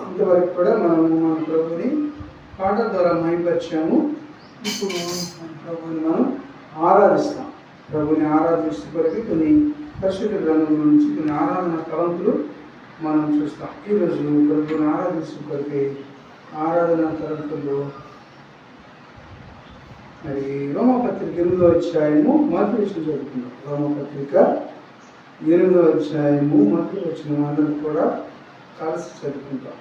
ఇంతవరకు కూడా మనము మన ప్రభుని పాట ద్వారా మహిమపరిచాము. ఇప్పుడు మన ప్రభుని మనం ఆరాధిస్తాం. ప్రభుని ఆరాధిస్తూ కొరకు కొన్ని పరిశుద్ధ గ్రంథం నుంచి కొన్ని ఆరాధన తలంపులు మనం చూస్తాం. ఈరోజు ప్రభుని ఆరాధిస్తూ కొరకు ఆరాధన తలంపుల్లో మరి రోమపత్రిక 8వ అధ్యాయము మొదటి వచనం చదువుకుందాం. రోమపత్రిక 8వ అధ్యాయము మొదటి వచనం అందరం కూడా కలిసి చదువుకుంటాం.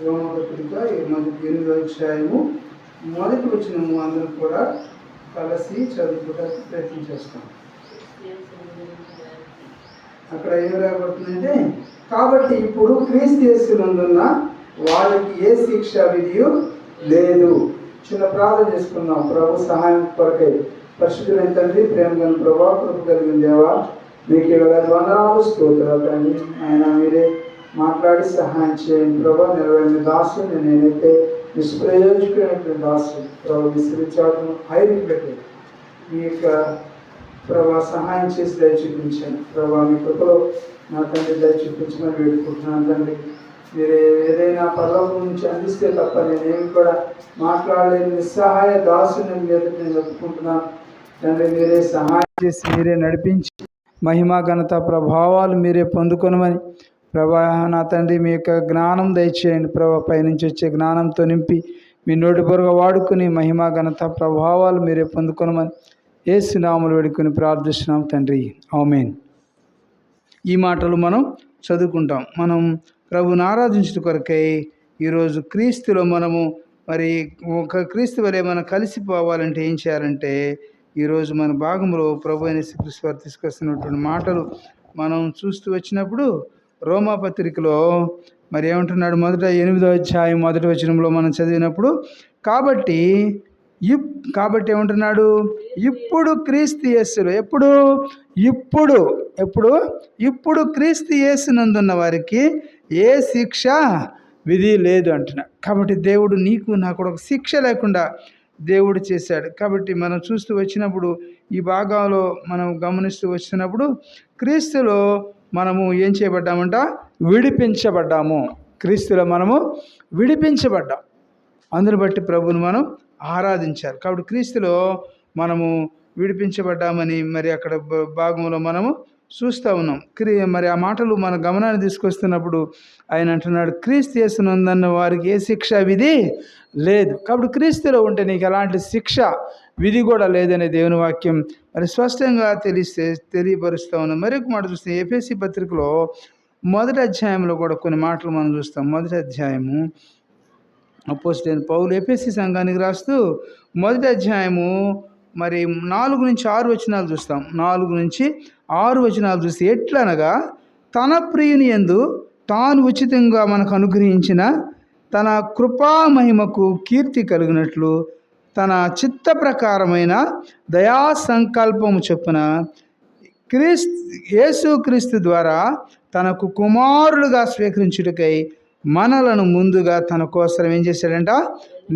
రోమపత్రిక 8వ అధ్యాయము మొదటి వచనము అందరం కూడా కలిసి చదువుకోవడానికి ప్రయత్నం చేస్తాం. అక్కడ ఏం రాబడుతుందంటే, కాబట్టి ఇప్పుడు క్రీస్తు యేసునందున్న వారికి ఏ శిక్ష విధియు లేదు. చిన్న ప్రార్థన చేసుకుందాం. ప్రభు సహాయం కొరకై పరిశుద్ధులైన తండ్రి, ప్రేమ కలిగిన ప్రభా, కృప కలిగిన దేవా, మీకు ఇవ్వగల వందనాలు స్తోత్రాలు తండ్రి. ఆయన మీరే మాట్లాడి సహాయం చేయండి ప్రభా. నిలబడిన దాసుని నేనైతే నిష్ప్రయోజకుడైనటువంటి దాసుని ప్రభు విసిరిచాటును హైరికి పెట్టి మీ యొక్క ప్రభా సహాయం చేసి దయ చూపించాను ప్రభా. మీ కృపలో నా తండ్రి దయ చూపించమని వేడుకుంటున్నాను తండ్రి. మీరు ఏదైనా పర్లోకం నుంచి అందిస్తే తప్ప నేనేమి కూడా మాట్లాడలేని నిస్సహాయ దాసుని మీద నేను ఒప్పుకుంటున్నాను తండ్రి. మీరే సహాయం చేసి మీరే నడిపించి మహిమ ఘనత ప్రభావాలు మీరే పొందుకొనమని ప్రభా నా తండ్రి మీ యొక్క జ్ఞానం దయచేయండి ప్రభా. పైనుంచి వచ్చే జ్ఞానంతో నింపి మీ నోటి బొరగా వాడుకుని మహిమ ఘనత ప్రభావాలు మీరే పొందుకొనమని యేసు నామములో వేడుకొని ప్రార్థిస్తున్నాం తండ్రి, ఆమేన్. ఈ మాటలు మనం చదువుకుంటాం. మనం ప్రభుని ఆరాధించడం కొరకై ఈరోజు క్రీస్తులో మనము మరి ఒక క్రీస్తు వలె మనం కలిసిపోవాలంటే ఏం చేయాలంటే, ఈరోజు మన భాగంలో ప్రభు అయిన యేసుక్రీస్తు వారు తీసుకొస్తున్నటువంటి మాటలు మనం చూస్తూ వచ్చినప్పుడు రోమాపత్రికలో మరి ఏమంటున్నాడు, మొదట 8వ అధ్యాయం మొదటి వచనంలో మనం చదివినప్పుడు కాబట్టి ఏమంటున్నాడు, ఇప్పుడు క్రీస్తు యేసులో ఇప్పుడు క్రీస్తు యేసునందున్న వారికి ఏ శిక్ష విధి లేదు అంటున్నాడు. కాబట్టి దేవుడు నీకు నాకు ఒక శిక్ష లేకుండా దేవుడు చేశాడు. కాబట్టి మనం చూస్తూ వచ్చినప్పుడు ఈ భాగంలో మనం గమనిస్తూ వచ్చినప్పుడు క్రీస్తులో మనము ఏం చేయబడ్డామంట, విడిపించబడ్డాము. క్రీస్తులో మనము విడిపించబడ్డాం. అందుని బట్టి ప్రభువును మనం ఆరాధించాలి. కాబట్టి క్రీస్తులో మనము విడిపించబడ్డామని మరి అక్కడ భాగంలో మనము చూస్తూ ఉన్నాం. మరి ఆ మాటలు మన గమనాన్ని తీసుకొస్తున్నప్పుడు ఆయన అంటున్నాడు, క్రీస్తు యేసునందున్న వారికి ఏ శిక్ష విధి లేదు. కాబట్టి క్రీస్తులో ఉంటే నీకు ఎలాంటి శిక్ష విధి కూడా లేదనే దేవుని వాక్యం మరి స్పష్టంగా తెలియపరుస్తూ ఉన్నాం. మరొక మాట చూస్తే ఎఫెసీ పత్రికలో మొదటి అధ్యాయంలో కూడా కొన్ని మాటలు మనం చూస్తాం. మొదటి అధ్యాయము అపోస్తలుడైన పౌలు ఎఫెసీ సంఘానికి రాస్తూ మొదటి అధ్యాయము మరి 4 నుంచి 6 వచనాలు చూస్తాం. 4 నుంచి 6 వచనాలు చూస్తే, ఎట్లనగా తన ప్రియుని యందు తాను ఉచితంగా మనకు అనుగ్రహించిన తన కృపామహిమకు కీర్తి కలిగినట్లు తన చిత్త ప్రకారమైన దయా సంకల్పము చొప్పున యేసుక్రీస్తు ద్వారా తనకు కుమారులుగా స్వీకరించుటకై మనలను ముందుగా తన కోసం ఏం చేశాడంట,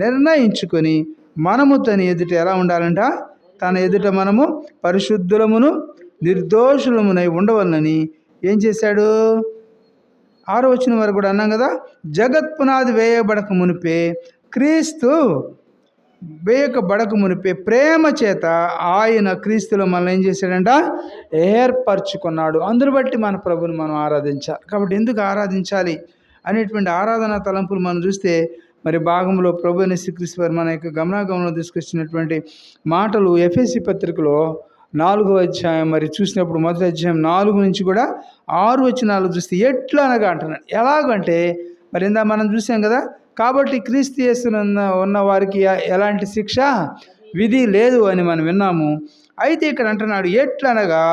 నిర్ణయించుకొని మనము తన ఎదుట ఎలా ఉండాలంట, తన ఎదుట మనము పరిశుద్ధులమును నిర్దోషులమునై ఉండవలనని ఏం చేశాడు, 6వ వచనం వరకు కూడా అన్నాం కదా, జగత్ పునాది వేయబడక మునిపే క్రీస్తు వేయకబడక మునిపే ప్రేమ చేత ఆయన క్రీస్తులో మనల్ని ఏం చేశాడంట, ఏర్పరచుకున్నాడు. అందును బట్టి మన ప్రభుని మనం ఆరాధించాలి. కాబట్టి ఎందుకు ఆరాధించాలి అనేటువంటి ఆరాధన తలంపులు మనం చూస్తే మరి భాగంలో ప్రభు అయిన యేసుక్రీస్తు వారు మన యొక్క గమనాగమనంలో తీసుకొచ్చినటువంటి మాటలు ఎఫెసీ పత్రికలో 4వ అధ్యాయం మరి చూసినప్పుడు మొదటి అధ్యాయం 4 నుంచి కూడా 6 వచనాలు చూస్తే ఎట్లా అనగా అంటున్నాడు. ఎలాగంటే మరి ఇందా మనం చూసాం కదా, కాబట్టి క్రీస్తు యేసునందు ఉన్న వారికి ఎలాంటి శిక్ష విధి లేదు అని మనం విన్నాము. అయితే ఇక్కడ అంటున్నాడు, ఎట్లనగా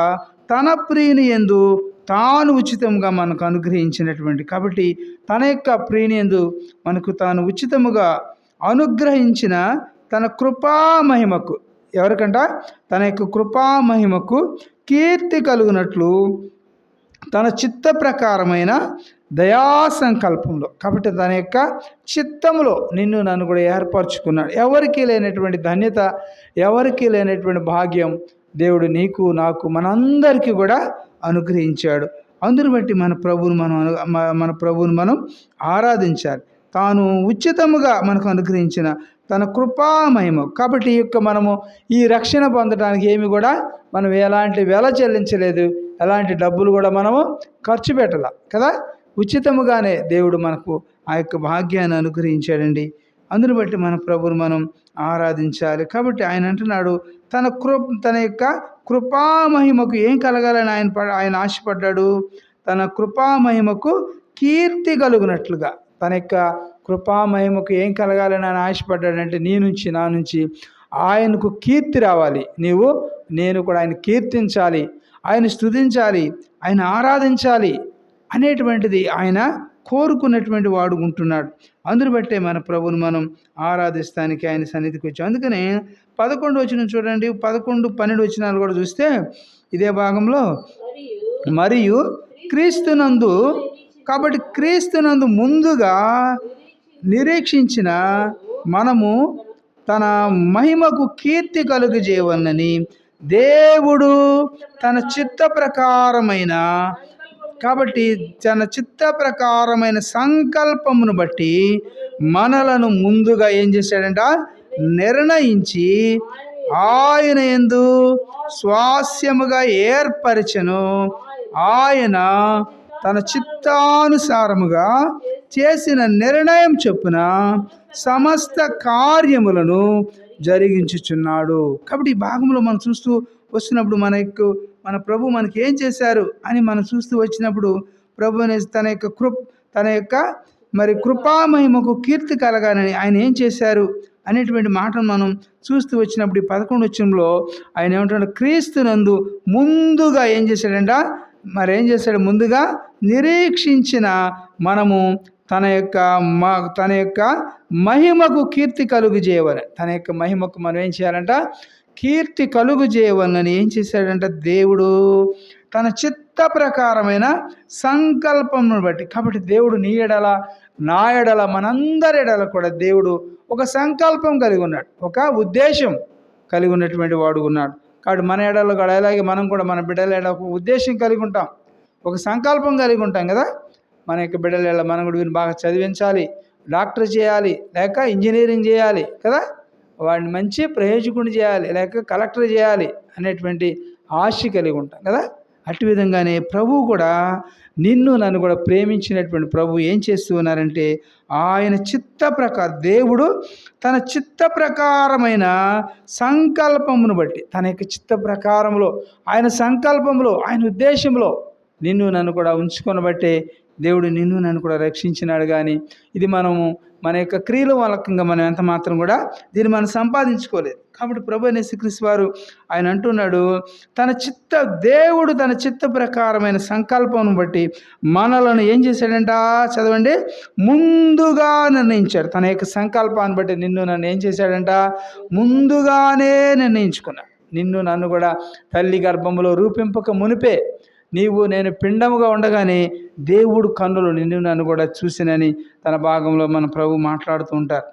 తన ప్రియుని యందు తాను ఉచితంగా మనకు అనుగ్రహించినటువంటి, కాబట్టి తన యొక్క ప్రియుని యందు మనకు తాను ఉచితముగా అనుగ్రహించిన తన కృపామహిమకు, ఎవరికంట, తన యొక్క కృపామహిమకు కీర్తి కలుగునట్లు తన చిత్త ప్రకారమైన దయా సంకల్పంలో, కాబట్టి తన యొక్క చిత్తములో నిన్ను నన్ను కూడా ఏర్పరచుకున్నాడు. ఎవరికీ లేనటువంటి ధన్యత, ఎవరికీ లేనటువంటి భాగ్యం దేవుడు నీకు నాకు మనందరికీ కూడా అనుగ్రహించాడు. అందుని బట్టి మన ప్రభువును మనం ఆరాధించాలి. తాను ఉచితముగా మనకు అనుగ్రహించిన తన కృపామహిమ. కాబట్టి మనము ఈ రక్షణ పొందడానికి ఏమి కూడా మనం ఎలాంటి వెల చెల్లించలేదు, ఎలాంటి డబ్బులు కూడా మనము ఖర్చు పెట్టాల కదా. ఉచితముగానే దేవుడు మనకు ఆ భాగ్యాన్ని అనుగ్రహించాడండి. అందుని బట్టి మన ప్రభువును మనం ఆరాధించాలి. కాబట్టి ఆయన అంటున్నాడు, తన యొక్క కృపామహిమకు ఏం కలగాలని ఆయన ఆశపడ్డాడు. తన కృపామహిమకు కీర్తి కలుగునట్లుగా, తన యొక్క కృపామహిమకు ఏం కలగాలని ఆయన ఆశపడ్డాడంటే, నా నుంచి ఆయనకు కీర్తి రావాలి. నేను కూడా ఆయన కీర్తించాలి, ఆయన స్తుతించాలి, ఆయన ఆరాధించాలి అనేటువంటిది ఆయన కోరుకున్నటువంటి వాడు ఉంటున్నాడు. అందుని బట్టే మన ప్రభువును మనం ఆరాధిస్తానికి ఆయన సన్నిధికి వచ్చాం. అందుకనే 11 వచనం చూడండి, 11, 12 వచనాలు కూడా చూస్తే ఇదే భాగంలో, మరియు క్రీస్తునందు, కాబట్టి క్రీస్తునందు ముందుగా నిరీక్షించిన మనము తన మహిమకు కీర్తి కలుగజేయవలనని దేవుడు తన చిత్త ప్రకారమైన, కాబట్టి తన చిత్త ప్రకారమైన సంకల్పమును బట్టి మనలను ముందుగా ఏం చేశాడంట, నిర్ణయించి ఆయన యందు స్వాస్యముగా ఏర్పరచెను. ఆయన తన చిత్తానుసారముగా చేసిన నిర్ణయం చొప్పున సమస్త కార్యములను జరిగించుచున్నాడు. కాబట్టి ఈ భాగంలో మనం చూస్తూ వస్తున్నప్పుడు మన ప్రభు మనకి ఏం చేశారు అని మనం చూస్తూ వచ్చినప్పుడు, ప్రభు తన యొక్క మరి కృపామహిమకు కీర్తి కలగాలని ఆయన ఏం చేశారు అనేటువంటి మాటను మనం చూస్తూ వచ్చినప్పుడు, 11 వచనంలో ఆయన ఏమంటాడు, క్రీస్తునందు ముందుగా ఏం చేశాడంట, మరి ఏం చేశాడు, ముందుగా నిరీక్షించిన మనము తన యొక్క మహిమకు కీర్తి కలుగు చేయవలని, తన యొక్క మహిమకు మనం ఏం చేయాలంట, కీర్తి కలుగు చేయవలని ఏం చేశాడంట దేవుడు తన చిత్త ప్రకారమైన సంకల్పమును బట్టి. కాబట్టి దేవుడు నీ ఎడల, నా ఎడల, మనందరి ఎడల కూడా దేవుడు ఒక సంకల్పం కలిగి ఉన్నాడు, ఒక ఉద్దేశం కలిగి ఉన్నటువంటి వాడు ఉన్నాడు. కాబట్టి మన ఎడల కూడా అలాగే మనం కూడా మన బిడ్డల ఎడల ఒక ఉద్దేశం కలిగి ఉంటాం, ఒక సంకల్పం కలిగి ఉంటాం కదా. మన యొక్క బిడ్డల ఎడల మనం కూడా వీరిని బాగా చదివించాలి, డాక్టర్ చేయాలి, లేక ఇంజనీరింగ్ చేయాలి కదా, వాడిని మంచి ప్రయోజకుడిని చేయాలి, లేక కలెక్టర్ చేయాలి అనేటువంటి ఆశ కలిగి ఉంటాం కదా. అటు విధంగానే ప్రభువు కూడా నన్ను కూడా ప్రేమించినటువంటి ప్రభు ఏం చేస్తూ ఉన్నారంటే, ఆయన చిత్త ప్రకారం, దేవుడు తన చిత్త ప్రకారమైన సంకల్పమును బట్టి, తన యొక్క చిత్త ప్రకారంలో, ఆయన సంకల్పంలో, ఆయన ఉద్దేశంలో నన్ను కూడా ఉంచుకొని బట్టే దేవుడు నన్ను కూడా రక్షించినాడు. కానీ ఇది మన యొక్క క్రియల మూలకంగా మనం ఎంత మాత్రం కూడా దీన్ని మనం సంపాదించుకోలేదు. కాబట్టి ప్రభు యేసుక్రీస్తు వారు ఆయన అంటున్నాడు, దేవుడు తన చిత్త ప్రకారమైన సంకల్పం బట్టి మనలను ఏం చేశాడంట, చదవండి, ముందుగా నిర్ణయించాడు. తన యొక్క సంకల్పాన్ని బట్టి నన్ను ఏం చేశాడంట, ముందుగానే నిర్ణయించుకున్నాడు. నన్ను కూడా తల్లి గర్భంలో రూపింపక మునిపే నేను పిండముగా ఉండగానే దేవుడు కన్నులు నన్ను కూడా చూసినని తన భాగంలో మన ప్రభు మాట్లాడుతూ ఉంటారు.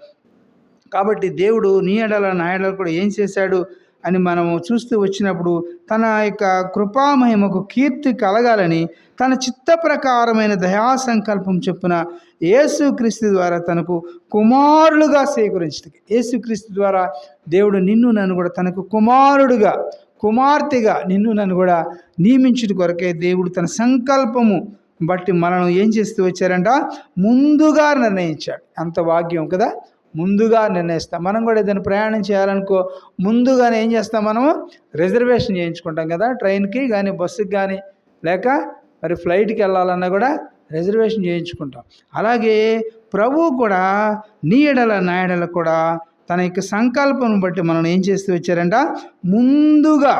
కాబట్టి దేవుడు నీ ఎడల, నా ఎడల కూడా ఏం చేశాడు అని మనము చూస్తూ వచ్చినప్పుడు, తన యొక్క కృపామహిమకు కీర్తి కలగాలని తన చిత్త ప్రకారమైన దయా సంకల్పం చొప్పున యేసుక్రీస్తు ద్వారా తనకు కుమారులుగా సేకరించడానికి, యేసుక్రీస్తు ద్వారా దేవుడు నన్ను కూడా తనకు కుమారుడుగా, కుమార్తెగా నన్ను కూడా నియమించుట కొరకే దేవుడు తన సంకల్పము బట్టి మనను ఏం చేస్తూ వచ్చారంట, ముందుగా నిర్ణయించాడు. అంత భాగ్యం కదా. ముందుగా నిర్ణయిస్తాం. మనం కూడా ఏదైనా ప్రయాణం చేయాలనుకో, ముందుగానే ఏం చేస్తాం, మనము రిజర్వేషన్ చేయించుకుంటాం కదా, ట్రైన్కి కానీ, బస్సుకి కానీ, లేక మరి ఫ్లైట్కి వెళ్ళాలన్నా కూడా రిజర్వేషన్ చేయించుకుంటాం. అలాగే ప్రభువు కూడా నీ ఎడల, నా ఎడల కూడా తన యొక్క సంకల్పం బట్టి మనం ఏం చేస్తూ వచ్చారంట, ముందుగా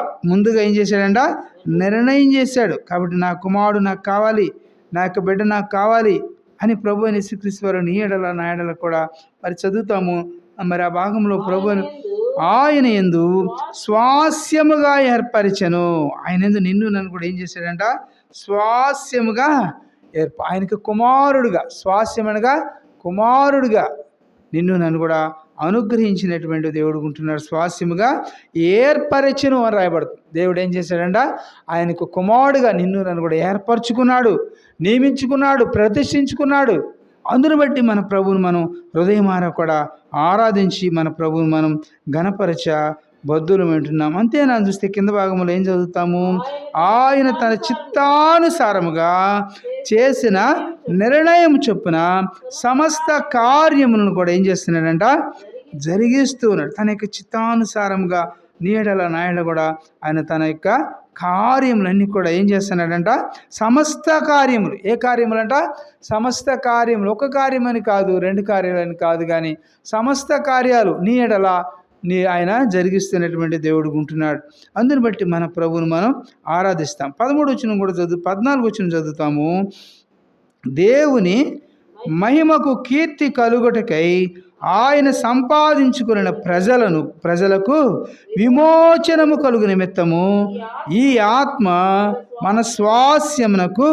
ఏం చేశాడంట, నిర్ణయం చేశాడు. కాబట్టి నా కుమారుడు నాకు కావాలి, నా యొక్క బిడ్డ నాకు కావాలి అని ప్రభు యేసుక్రీస్తు వారు నీ ఎడల, నా ఎడల కూడా మరి చదువుతాము. మరి ఆ భాగంలో ప్రభువును ఆయన యందు స్వాస్యముగా ఏర్పరిచెను. ఆయన యందు నన్ను కూడా ఏం చేశాడంట, స్వాస్యముగా ఆయనకు కుమారుడుగా, స్వాస్యమనగా కుమారుడుగా నన్ను కూడా అనుగ్రహించినటువంటి దేవుడు ఉంటున్నాడు. స్వాస్యముగా ఏర్పరచును అని రాయబడుతుంది. దేవుడు ఏం చేశాడంట? ఆయనకు కుమారుడుగా నిన్ను నన్ను కూడా ఏర్పరచుకున్నాడు, నియమించుకున్నాడు, ప్రతిష్ఠించుకున్నాడు. అందును బట్టి మన ప్రభువును మనం హృదయమార కూడా ఆరాధించి మన ప్రభువును మనం ఘనపరచ బద్దులు వింటున్నాం. అంతేనా? చూస్తే కింద భాగంలో ఏం చదువుతాము? ఆయన తన చిత్తానుసారముగా చేసిన నిర్ణయం చొప్పున సమస్త కార్యములను కూడా ఏం చేస్తున్నాడంట? జరిగిస్తూ ఉన్నాడు. తన యొక్క చిత్తానుసారంగా నీడల నాయడ కూడా ఆయన తన యొక్క కార్యములన్నీ కూడా ఏం చేస్తున్నాడంట? సమస్త కార్యములు. ఏ కార్యములంట? సమస్త కార్యములు. ఒక కార్యమని కాదు, రెండు కార్యాలని కాదు, కానీ సమస్త కార్యాలు నీ ఎడల ఆయన జరిగిస్తున్నటువంటి దేవుడు ఉంటున్నాడు. అందుని బట్టి మన ప్రభువును మనం ఆరాధిస్తాం. 13 వచనం కూడా 14 వచనం చదువుతాము. దేవుని మహిమకు కీర్తి కలుగుటకై ఆయన సంపాదించుకున్న ప్రజలకు విమోచనము కలుగు నిమిత్తము ఈ ఆత్మ మన స్వాస్యమునకు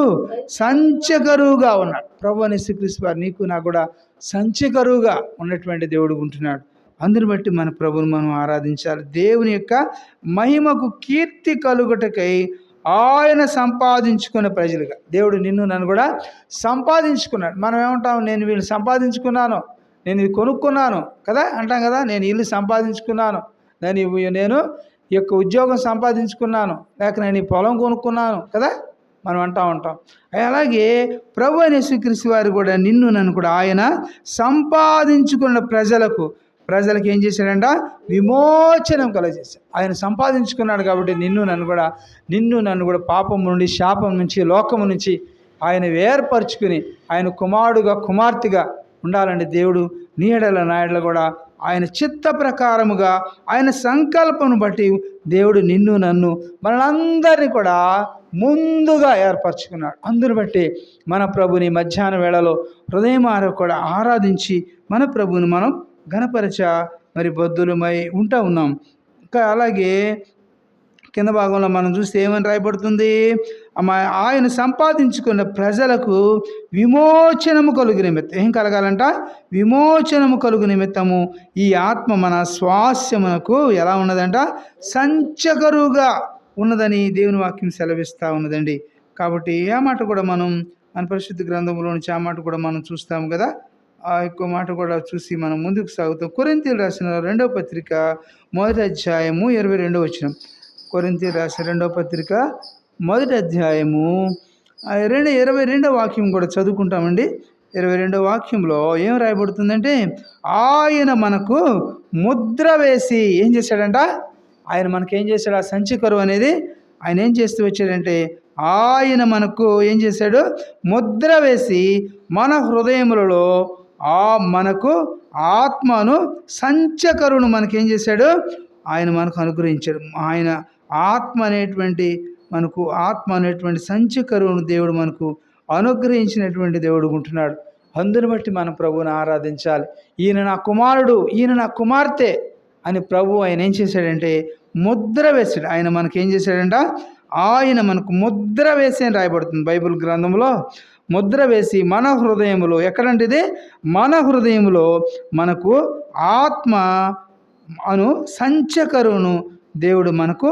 సంచకరువుగా ఉన్నాడు. ప్రభువు అయిన యేసుక్రీస్తు వారు నీకు నాకు కూడా సంచకరువుగా ఉన్నటువంటి దేవుడు ఉంటున్నాడు. అందుని బట్టి మన ప్రభువును మనం ఆరాధించాలి. దేవుని యొక్క మహిమకు కీర్తి కలుగుటకై ఆయన సంపాదించుకున్న ప్రజలుగా దేవుడు నిన్ను నన్ను కూడా సంపాదించుకున్నాడు. మనం ఏమంటాం? నేను వీళ్ళు సంపాదించుకున్నాను, నేను ఇది కొనుక్కున్నాను కదా అంటాం కదా. నేను ఇల్లు సంపాదించుకున్నాను, నేను ఈ యొక్క ఉద్యోగం సంపాదించుకున్నాను, లేక నేను ఈ పొలం కొనుక్కున్నాను కదా మనం అంటూ ఉంటాం. అలాగే ప్రభు అయిన యేసుక్రీస్తు వారు కూడా నిన్ను నన్ను కూడా ఆయన సంపాదించుకున్న ప్రజలకు ఏం చేశాడంట? విమోచనం కలగజేశాడు. ఆయన సంపాదించుకున్నాడు కాబట్టి నిన్ను నన్ను కూడా పాపం నుండి, శాపం నుంచి, లోకము నుంచి ఆయన ఏర్పరచుకుని ఆయన కుమారుడుగా కుమార్తెగా ఉండాలండి. దేవుడు నీడల నాయడల కూడా ఆయన చిత్త ప్రకారముగా ఆయన సంకల్పను బట్టి దేవుడు నిన్ను నన్ను మనందరినీ కూడా ముందుగా ఏర్పరచుకున్నాడు. అందును బట్టి మన ప్రభుని మధ్యాహ్న వేళలో హృదయమార కూడా ఆరాధించి మన ప్రభుని మనం ఘనపరచ మరి బద్దులమై ఉంటా ఉన్నాం. ఇంకా అలాగే కింద భాగంలో మనం చూస్తే ఏమని రాయబడుతుంది? ఆయన సంపాదించుకున్న ప్రజలకు విమోచనము కలుగు నిమిత్తం. ఏం కలగాలంట? విమోచనము కలుగు నిమిత్తము ఈ ఆత్మ మన స్వాస్యమునకు ఎలా ఉన్నదంట? సంచకరువుగా ఉన్నదని దేవుని వాక్యం సెలవిస్తూ ఉన్నదండి. కాబట్టి ఆ మాట కూడా మనం మన పరిశుద్ధ గ్రంథంలో నుంచి ఆ మాట కూడా మనం చూస్తాము కదా. ఆ యొక్క మాట కూడా చూసి మనం ముందుకు సాగుతాం. కొరింథీయులు రాసిన 2వ పత్రిక 1వ అధ్యాయము 22వ వచనం. కొరింథీయులు రాసిన 2వ పత్రిక 1వ అధ్యాయము 22వ వాక్యం కూడా చదువుకుంటామండి. 22వ వాక్యంలో ఏం రాయబడుతుందంటే, ఆయన మనకు ముద్ర వేసి ఏం చేశాడంట? ఆయన మనకు ఏం చేశాడు? ఆ సంచికరువు అనేది ఆయన ఏం చేస్తూ వచ్చాడంటే, ఆయన మనకు ఏం చేశాడు? ముద్ర వేసి మన హృదయములలో మనకు ఆత్మను సంచకరువును మనకేం చేశాడు? ఆయన మనకు అనుగ్రహించాడు. ఆయన ఆత్మ అనేటువంటి సంచకరువును దేవుడు మనకు అనుగ్రహించినటువంటి దేవుడు ఉంటున్నాడు. అందుని బట్టి మనం ప్రభువుని ఆరాధించాలి. ఈయన నా కుమారుడు, ఈయన నా కుమార్తె అని ప్రభు ఆయన ఏం చేశాడంటే ముద్ర వేశాడు. ఆయన మనకేం చేశాడంట? ఆయన మనకు ముద్ర వేసి అని రాయబడుతుంది బైబిల్ గ్రంథంలో. ముద్ర వేసి మన హృదయములో, ఎక్కడంటే ఇది మన హృదయములో మనకు ఆత్మ అను సంచకరువును దేవుడు మనకు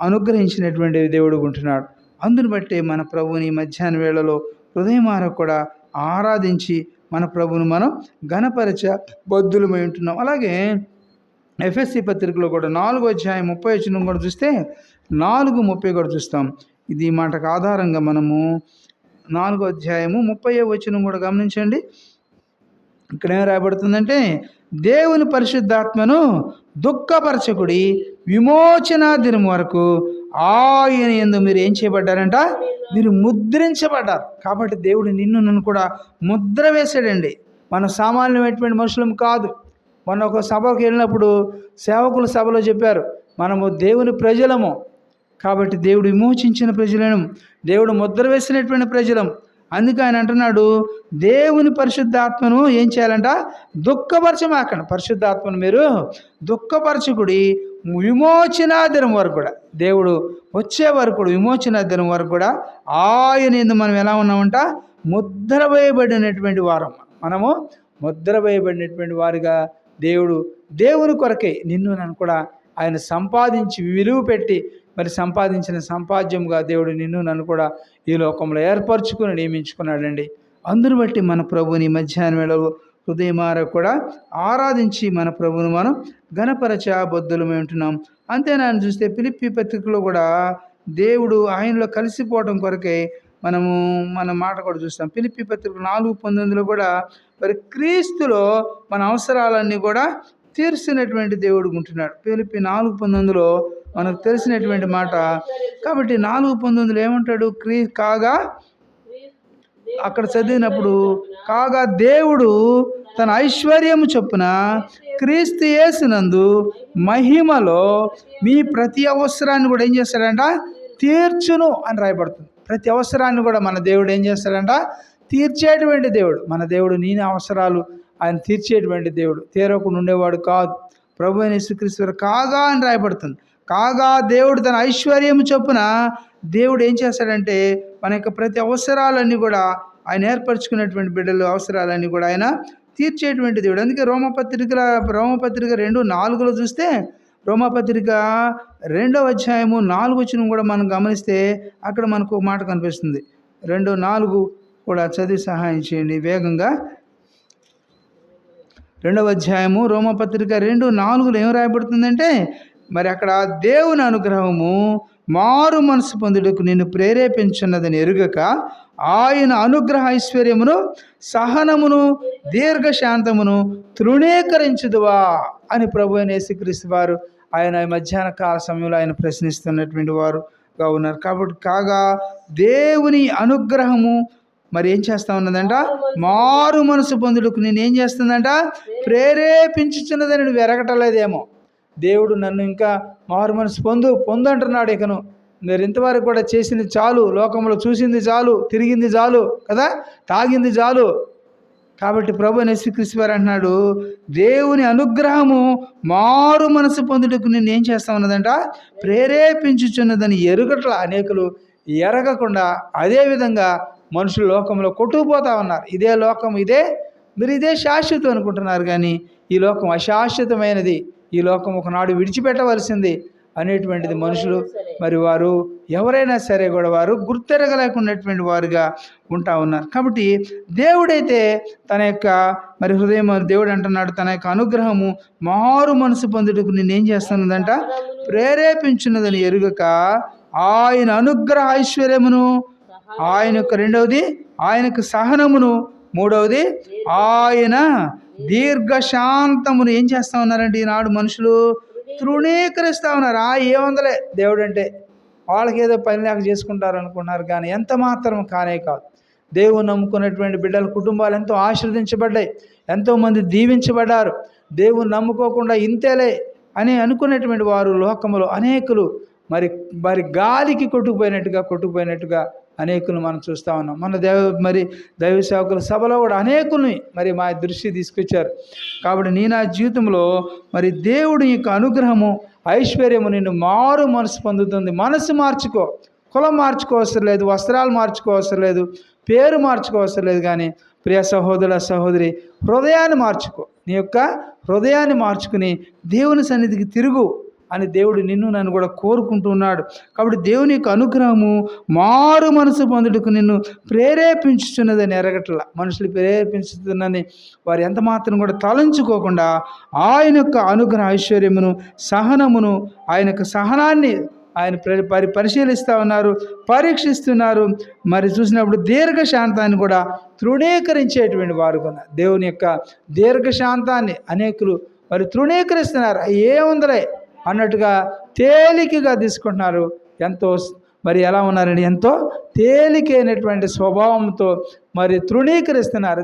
అనుగ్రహించినటువంటి దేవుడు ఉంటున్నాడు. అందుని బట్టి మన ప్రభువుని మధ్యాహ్న వేళలో హృదయమార కూడా ఆరాధించి మన ప్రభువును మనం ఘనపరచ బద్దులమై ఉంటున్నాం. అలాగే ఎఫ్ఎస్సి పత్రికలో కూడా 4వ అధ్యాయం 30వ వచనం కూడా చూస్తే 4:30 కూడా చూస్తాం. ఇది మాటకు ఆధారంగా మనము 4వ అధ్యాయము 30వ వచనం కూడా గమనించండి. ఇక్కడ ఏం రాయబడుతుందంటే, దేవుని పరిశుద్ధాత్మను దుఃఖపరచకుడి, విమోచన దినం వరకు ఆయన యందు మీరు ఏం చేయబడ్డారంట? మీరు ముద్రించబడ్డారు. కాబట్టి దేవుడు నిన్ను నన్ను కూడా ముద్ర వేశాడండి. మన సామాన్యమైనటువంటి మనుషులం కాదు. మొన్న ఒక సభకు వెళ్ళినప్పుడు సేవకుల సభలో చెప్పారు, మనము దేవుని ప్రజలము. కాబట్టి దేవుడు విమోచించిన ప్రజలను, దేవుడు ముద్ర వేసినటువంటి ప్రజలం. అందుకే ఆయన అంటున్నాడు, దేవుని పరిశుద్ధాత్మను ఏం చేయాలంట? దుఃఖపరచమాకండి. పరిశుద్ధాత్మను మీరు దుఃఖపరచకుడి, విమోచనా దినం వరకు కూడా, దేవుడు వచ్చే వరకు కూడా, విమోచనా దినం వరకు కూడా ఆయన యందు మనం ఎలా ఉన్నామంట? ముద్ర వేయబడినటువంటి వారం. మనము ముద్ర వేయబడినటువంటి వారిగా దేవుడు దేవుని కొరకే నిన్ను నన్ను కూడా ఆయన సంపాదించి విలువ పెట్టి మరి సంపాదించిన సంపాద్యముగా దేవుడు నిన్ను నన్ను కూడా ఈ లోకంలో ఏర్పరచుకుని నియమించుకున్నాడండి. అందును బట్టి మన ప్రభుని మధ్యాహ్నం వేళలో హృదయమార కూడా ఆరాధించి మన ప్రభువును మనం ఘనపరచబద్దులమై ఉంటున్నాం. అంతేనా అని చూస్తే ఫిలిప్పీ పత్రికలో కూడా దేవుడు ఆయనలో కలిసిపోవడం కొరకే మన మాట కూడా చూస్తాం. ఫిలిప్పీ పత్రిక 4:19 కూడా మరి క్రీస్తులో మన అవసరాలన్నీ కూడా తీర్చినటువంటి దేవుడు ఉంటున్నాడు. ఫిలిప్పీ 4:19 మనకు తెలిసినటువంటి మాట. కాబట్టి 4:19 ఏమంటాడు? కాగా అక్కడ చదివినప్పుడు కాగా దేవుడు తన ఐశ్వర్యము చొప్పున క్రీస్తు యేసునందు మహిమలో మీ ప్రతి అవసరాన్ని కూడా ఏం చేస్తాడంట? తీర్చును అని రాయబడుతుంది. ప్రతి అవసరాన్ని కూడా మన దేవుడు ఏం చేస్తాడంట? తీర్చేటువంటి దేవుడు. మన దేవుడు నీ అవసరాలు ఆయన తీర్చేటువంటి దేవుడు, తీరకుండా ఉండేవాడు కాదు. ప్రభు అయిన యేసుక్రీస్తు కాగా అని రాయబడుతుంది. కాగా దేవుడు తన ఐశ్వర్యము చొప్పున దేవుడు ఏం చేస్తాడంటే మన యొక్క ప్రతి అవసరాలన్నీ కూడా ఆయన ఏర్పరచుకున్నటువంటి బిడ్డలు అవసరాలన్నీ కూడా ఆయన తీర్చేటువంటి దేవుడు. అందుకే రోమపత్రిక 2:4 చూస్తే రోమపత్రిక 2:4 కూడా మనం గమనిస్తే అక్కడ మనకు ఒక మాట కనిపిస్తుంది. 2:4 కూడా చదివి సహాయం చేయండి వేగంగా. 2వ రోమపత్రిక 2:4 ఏం రాయబడుతుందంటే మరి అక్కడ దేవుని అనుగ్రహము మారు మనసు పొందుటకు నిన్ను ప్రేరేపించున్నదని ఎరుగక ఆయన అనుగ్రహ ఐశ్వర్యమును సహనమును దీర్ఘశాంతమును తృణీకరించుదువా అని ప్రభు అయిన యేసుక్రీస్తు వారు ఆయన మధ్యాహ్న కాల సమయంలో ఆయన ప్రశ్నిస్తున్నటువంటి వారుగా ఉన్నారు. కాబట్టి కాగా దేవుని అనుగ్రహము మరి ఏం చేస్తా ఉన్నదంట? మారు మనసు పొందుటకు నేను ఏం చేస్తుందంట? ప్రేరేపించుచున్నదని నువ్వు ఎరగటలేదేమో. దేవుడు నన్ను ఇంకా మారు మనసు పొందు అంటున్నాడు. ఇకను మీరు ఇంతవరకు కూడా చేసింది చాలు, లోకంలో చూసింది చాలు, తిరిగింది చాలు కదా, తాగింది చాలు. కాబట్టి ప్రభు యేసుక్రీస్తు వారు అంటున్నాడు దేవుని అనుగ్రహము మారు మనసు పొందుటకు నేను ఏం చేస్తా ఉన్నదంట? ప్రేరేపించుచున్నదని ఎరుగట్ల అనేకులు ఎరగకుండా అదేవిధంగా మనుషులు లోకంలో కొట్టుకుపోతా ఉన్నారు. ఇదే లోకం, మీరు ఇదే శాశ్వతం అనుకుంటున్నారు, కానీ ఈ లోకం అశాశ్వతమైనది. ఈ లోకం ఒకనాడు విడిచిపెట్టవలసింది అనేటువంటిది మనుషులు మరి వారు ఎవరైనా సరే కూడా వారు గుర్తెరగలేకున్నటువంటి వారుగా ఉంటా ఉన్నారు. కాబట్టి దేవుడైతే తన యొక్క మరి హృదయం దేవుడు అంటున్నాడు తన యొక్క అనుగ్రహము మారు మనసు పొందుటకు నేనేం చేస్తున్నదంట? ప్రేరేపించున్నదని ఎరుగక ఆయన అనుగ్రహ ఐశ్వర్యమును, ఆయన యొక్క రెండవది ఆయనకు సహనమును, మూడవది ఆయన దీర్ఘశాంతమును ఏం చేస్తా ఉన్నారంటే ఈనాడు మనుషులు తృణీకరిస్తూ ఉన్నారు. ఏముందలే దేవుడు అంటే, వాళ్ళకి ఏదో పని లేక చేసుకుంటారు అనుకున్నారు, కానీ ఎంత మాత్రం కానే కాదు. దేవుని నమ్ముకున్నటువంటి బిడ్డల కుటుంబాలు ఎంతో ఆశీర్వదించబడ్డాయి, ఎంతోమంది దీవించబడ్డారు. దేవుని నమ్ముకోకుండా ఇంతేలే అని అనుకునేటువంటి వారు లోకములో అనేకులు మరి గాలికి కొట్టుకుపోయినట్టుగా అనేకులు మనం చూస్తూ ఉన్నాం. మన దైవ సేవకుల సభలో కూడా అనేకుల్ని మరి మా దృష్టి తీసుకొచ్చారు. కాబట్టి నా జీవితంలో మరి దేవుడి యొక్క అనుగ్రహము ఐశ్వర్యము నిన్ను మారు మనసు పొందుతుంది. మనసు మార్చుకో, కులం మార్చుకోవసరం లేదు, వస్త్రాలు మార్చుకోవసరం లేదు, పేరు మార్చుకోవసరం లేదు, కానీ ప్రియ సహోదర సహోదరి హృదయాన్ని మార్చుకో. నీ యొక్క హృదయాన్ని మార్చుకుని దేవుని సన్నిధికి తిరుగు అని దేవుడు నిన్ను నన్ను కూడా కోరుకుంటున్నాడు. కాబట్టి దేవుని యొక్క అనుగ్రహము మారు మనసు పొందుటకు నిన్ను ప్రేరేపించుతున్నదని ఎరగట్ల. మనుషులు ప్రేరేపించుతున్నదని వారు ఎంత మాత్రం కూడా తలంచుకోకుండా ఆయన యొక్క అనుగ్రహ ఐశ్వర్యమును సహనమును ఆయన యొక్క సహనాన్ని ఆయన పరిశీలిస్తూ ఉన్నారు, పరీక్షిస్తున్నారు. మరి చూసినప్పుడు దీర్ఘశాంతాన్ని కూడా తృణీకరించేటువంటి వారు కూడా దేవుని యొక్క దీర్ఘశాంతాన్ని అనేకులు మరి తృణీకరిస్తున్నారు. ఏముందలే అన్నట్టుగా తేలికగా తీసుకుంటున్నారు. ఎంతో మరి ఎలా ఉన్నారండి? ఎంతో తేలికైనటువంటి స్వభావంతో మరి తృణీకరిస్తున్నారు.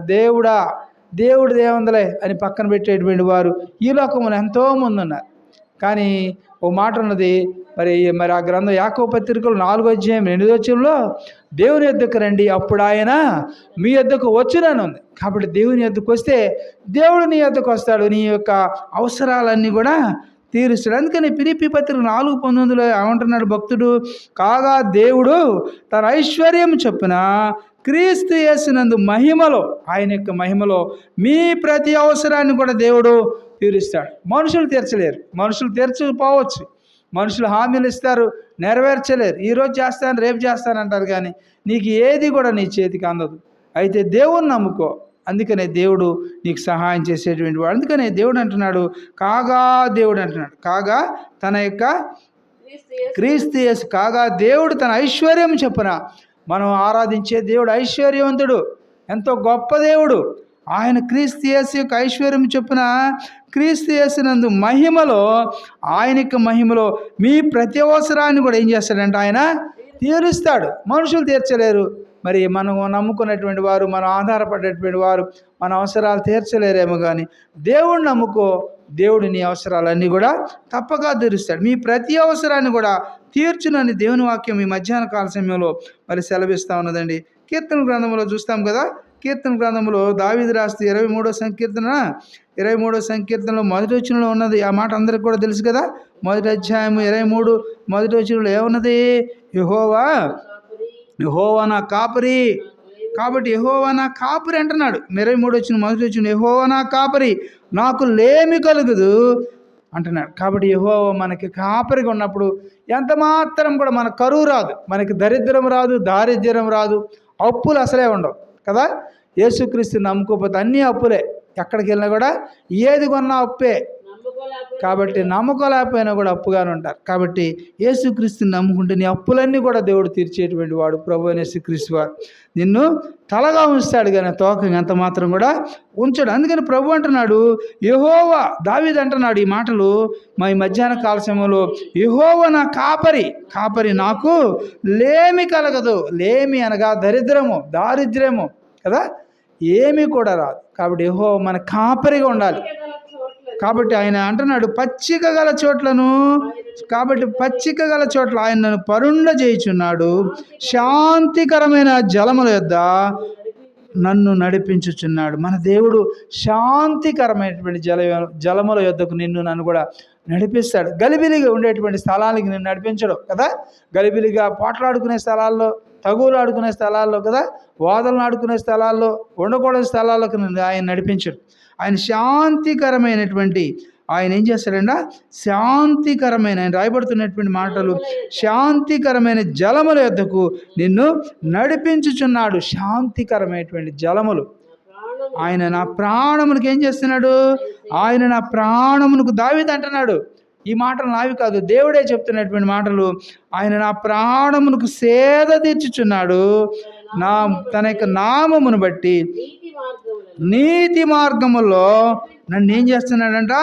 దేవుడు ఏముందలే అని పక్కన పెట్టేటువంటి వారు ఈ లోకంలో ఎంతోమంది ఉన్నారు. కానీ ఓ మాట ఉన్నది, మరి ఆ గ్రంథం యాకోబు పత్రికలో 4:8 దేవుని యొద్దకు రండి అప్పుడు ఆయన మీ యొద్దకు వచ్చునని ఉంది. కాబట్టి దేవుని యొద్దకు వస్తే దేవుడు నీ యొద్దకు వస్తాడు, నీ యొక్క అవసరాలన్నీ కూడా తీరుస్తాడు. అందుకని ఫిలిప్పీ పత్రిక 4:19 ఏమంటున్నాడు భక్తుడు? కాగా దేవుడు తన ఐశ్వర్యం చొప్పున క్రీస్తు యేసునందు మహిమలో, ఆయన యొక్క మహిమలో మీ ప్రతి అవసరాన్ని కూడా దేవుడు తీరుస్తాడు. మనుషులు తీర్చలేరు. మనుషులు తీర్చకపోవచ్చు. మనుషులు హామీలు ఇస్తారు, నెరవేర్చలేరు. ఈరోజు చేస్తాను, రేపు చేస్తాను అంటారు, కానీ నీకు ఏది కూడా నీ చేతికి అందదు. అయితే దేవుణ్ణి నమ్ముకో. అందుకనే దేవుడు నీకు సహాయం చేసేటువంటి వాడు. అందుకనే దేవుడు అంటున్నాడు, కాగా దేవుడు అంటున్నాడు, కాగా తన యొక్క క్రీస్తు యేసు, కాగా దేవుడు తన ఐశ్వర్యం చొప్పున. మనం ఆరాధించే దేవుడు ఐశ్వర్యవంతుడు, ఎంతో గొప్ప దేవుడు. ఆయన క్రీస్తు యేసు యొక్క ఐశ్వర్యం చొప్పున క్రీస్తు యేసునందు మహిమలో, ఆయన యొక్క మహిమలో మీ ప్రతి అవసరాన్ని కూడా ఏం చేస్తాడంటే ఆయన తీరుస్తాడు. మనుషులు తీర్చలేరు. మరి మనం నమ్ముకున్నటువంటి వారు, మనం ఆధారపడేటువంటి వారు మన అవసరాలు తీర్చలేరేమో, కానీ దేవుడిని నమ్ముకో. దేవుడు నీ అవసరాలన్నీ కూడా తప్పగా తీరుస్తాడు. మీ ప్రతి అవసరాన్ని కూడా తీర్చునని దేవుని వాక్యం ఈ మధ్యాహ్న కాల సమయంలో మరి సెలవిస్తూ ఉన్నదండి. కీర్తన గ్రంథంలో చూస్తాం కదా. కీర్తన గ్రంథంలో దావీదు రాస్తే 23వ సంకీర్తన 23వ సంకీర్తనలో మొదటి వచనంలో ఉన్నది. ఆ మాట అందరికి కూడా తెలుసు కదా. మొదటి అధ్యాయము 23 మొదటి వచనంలో ఏమున్నది? యెహోవా నా కాపరి. కాబట్టి యెహోవా నా కాపరి అంటున్నాడు. 23 వచ్చిన మొదటి వచ్చిన యెహోవా నా కాపరి, నాకు లేమి కలుగదు అంటున్నాడు. కాబట్టి యెహోవా మనకి కాపరిగా ఉన్నప్పుడు ఎంత మాత్రం కూడా మన కరువు రాదు, మనకి దరిద్రం రాదు, దారిద్ర్యం రాదు, అప్పులు అసలే ఉండవు కదా. యేసుక్రీస్తు నమ్ముకోకపోతే అన్నీ అప్పులే. ఎక్కడికి వెళ్ళినా కూడా ఏది కొన్నా అప్పే. కాబట్టి నమ్ముకోలేకపోయినా కూడా అప్పుగానే ఉంటారు. కాబట్టి యేసుక్రీస్తుని నమ్ముకుంటే నీ అప్పులన్నీ కూడా దేవుడు తీర్చేటువంటి వాడు ప్రభు అయిన యేసుక్రీస్తు వారు. నిన్ను తలగా ఉంచుతాడు, కానీ తోక ఎంత మాత్రం కూడా ఉంచాడు. అందుకని ప్రభు అంటున్నాడు, యెహోవా, దావీదు అంటున్నాడు ఈ మాటలు మా ఈ మధ్యాహ్న కాల సమయంలో, యెహోవా నా కాపరి, కాపరి నాకు లేమి కలగదు. లేమి అనగా దరిద్రము, దారిద్ర్యము కదా, ఏమీ కూడా రాదు. కాబట్టి యెహోవా మన కాపరిగా ఉండాలి. కాబట్టి ఆయన అంటున్నాడు, పచ్చిక గల చోట్లను, కాబట్టి పచ్చిక గల చోట్ల ఆయన నన్ను పరుండ చేయుచున్నాడు, శాంతికరమైన జలముల యొద్ద నన్ను నడిపించుచున్నాడు. మన దేవుడు శాంతికరమైనటువంటి జలముల యొద్దకు నిన్ను నన్ను కూడా నడిపిస్తాడు. గలిబిలిగా ఉండేటువంటి స్థలాలకి నేను నడిపించడు కదా. గలిబిలిగా పోట్లాడుకునే స్థలాల్లో, తగులు ఆడుకునే స్థలాల్లో కదా, వాదనలు ఆడుకునే స్థలాల్లో, ఉండకూడని స్థలాలకు ఆయన నడిపించడు. ఆయన శాంతికరమైనటువంటి, ఆయన ఏం చేస్తాడంటే శాంతికరమైన, ఆయన రాయబడుతున్నటువంటి మాటలు, శాంతికరమైన జలముల యొద్దకు నిన్ను నడిపించుచున్నాడు. శాంతికరమైనటువంటి జలములు. ఆయన నా ప్రాణమునికి ఏం చేస్తున్నాడు? ఆయన నా ప్రాణమునకు, దావీదు అంటున్నాడు ఈ మాటలు నావి కాదు, దేవుడే చెప్తున్నటువంటి మాటలు. ఆయన నా ప్రాణమునకు సేద తీర్చుచున్నాడు, తన యొక్క నామమును బట్టి నీతి మార్గములో నన్ను ఏం చేస్తున్నాడంట?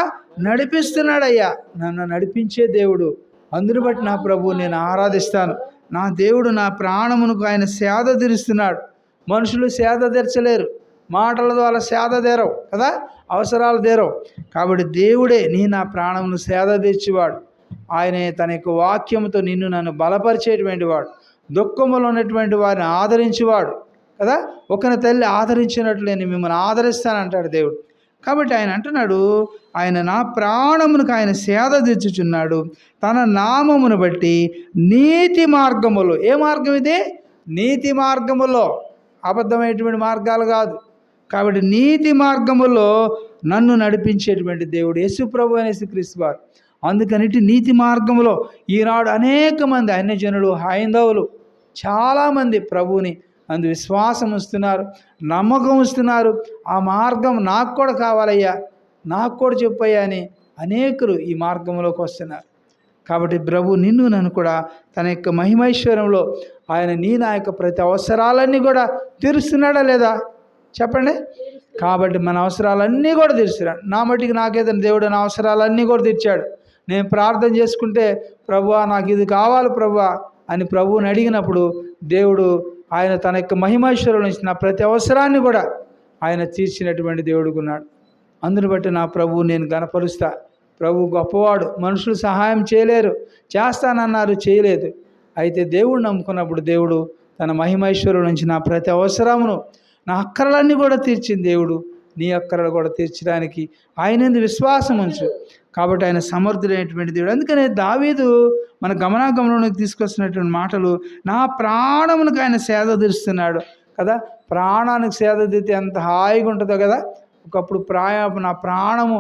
నడిపిస్తున్నాడయ్యా. నన్ను నడిపించే దేవుడు. అందుని బట్టి నా ప్రభు నేను ఆరాధిస్తాను. నా దేవుడు నా ప్రాణమునకు ఆయన సేద తీరుస్తున్నాడు. మనుషులు సేద తీర్చలేరు, మాటల ద్వారా సేద తీరవు కదా, అవసరాలు తీరవు. కాబట్టి దేవుడే నా ప్రాణమును సేద తీర్చేవాడు. ఆయనే తన యొక్క వాక్యముతో నిన్ను నన్ను బలపరిచేటువంటి వాడు. దుఃఖములో ఉన్నటువంటి వారిని ఆదరించేవాడు కదా. ఒకరి తల్లి ఆదరించినట్లు నేను మిమ్మల్ని ఆదరిస్తానంటాడు దేవుడు. కాబట్టి ఆయన అంటున్నాడు, ఆయన నా ప్రాణమునకు ఆయన సేద తీర్చుచున్నాడు, తన నామమును బట్టి నీతి మార్గములో. ఏ మార్గం ఇది? నీతి మార్గములో, అబద్ధమైనటువంటి మార్గాలు కాదు. కాబట్టి నీతి మార్గములో నన్ను నడిపించేటువంటి దేవుడు యేసు ప్రభు అయిన యేసుక్రీస్తు వారు. అందుకనిటి నీతి మార్గములో ఈనాడు అనేక మంది అన్యజనులు, హైందవులు చాలామంది ప్రభువుని అందు విశ్వాసం ఉంచుతున్నారు, నమ్మకం ఉంచుతున్నారు. ఆ మార్గం నాకు కూడా కావాలయ్యా, నాకు కూడా చెప్పయ్యా అని అనేకులు ఈ మార్గంలోకి వస్తున్నారు. కాబట్టి ప్రభు నిన్ను నన్ను కూడా తన యొక్క మహిమైశ్వర్యంలో ఆయన నా యొక్క ప్రతి అవసరాలన్నీ కూడా తీరుస్తున్నాడా లేదా చెప్పండి. కాబట్టి మన అవసరాలన్నీ కూడా తీరుస్తున్నాడు. నా మట్టికి నాకేదైనా దేవుడు నా అవసరాలన్నీ కూడా తీర్చాడు. నేను ప్రార్థన చేసుకుంటే ప్రభువా నాకు ఇది కావాలి ప్రభువా అని ప్రభువుని అడిగినప్పుడు దేవుడు ఆయన తన యొక్క మహిమైశ్వర్యం నుంచి నా ప్రతి అవసరాన్ని కూడా ఆయన తీర్చినటువంటి దేవుడుకున్నాడు. అందుని బట్టి నా ప్రభువు నేను గణపరుస్తా. ప్రభు గొప్పవాడు, మనుషులు సహాయం చేయలేరు, చేస్తానన్నారు చేయలేదు. అయితే దేవుడు నమ్ముకున్నప్పుడు దేవుడు తన మహిమైశ్వర్యం నుంచి నా ప్రతి అవసరమును, నా అక్కరలన్నీ కూడా తీర్చింది దేవుడు. నీ అక్కరలు కూడా తీర్చడానికి ఆయన విశ్వాసం ఉంచు. కాబట్టి ఆయన సమర్థుడైనటువంటి దేవుడు. అందుకనే దావీదు మన గమనాగమనంలోకి తీసుకొస్తున్నటువంటి మాటలు, నా ప్రాణమునకు ఆయన సేద తీరుస్తున్నాడు కదా. ప్రాణానికి సేద తీరితే ఎంత హాయిగా ఉంటుందో కదా. ఒకప్పుడు నా ప్రాణము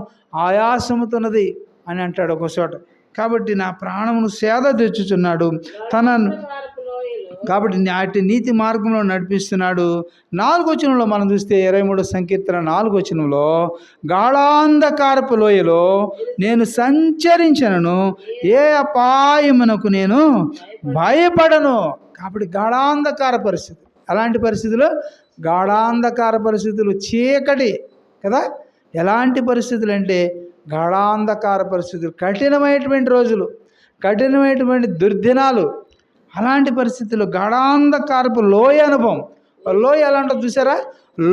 ఆయాసముతున్నది అని అంటాడు ఒక చోట. కాబట్టి నా ప్రాణమును సేద తెచ్చుచున్నాడు కాబట్టి నాటి నీతి మార్గంలో నడిపిస్తున్నాడు. 4వ వచనంలో మనం చూస్తే 23వ సంకీర్తన 4వ వచనంలో, గాఢాంధకారపు లోయలో నేను సంచరించనను, ఏ అపాయమునకు నేను భయపడను. కాబట్టి గాఢాంధకార పరిస్థితి, అలాంటి పరిస్థితులు, గాఢాంధకార పరిస్థితులు, చీకటి కదా. ఎలాంటి పరిస్థితులు అంటే గాఢాంధకార పరిస్థితులు, కఠినమైనటువంటి రోజులు, కఠినమైనటువంటి దుర్దినాలు. అలాంటి పరిస్థితుల్లో గాఢాంధకారపు లోయ అనుభవం. లోయ ఎలా ఉంటుందో చూసారా?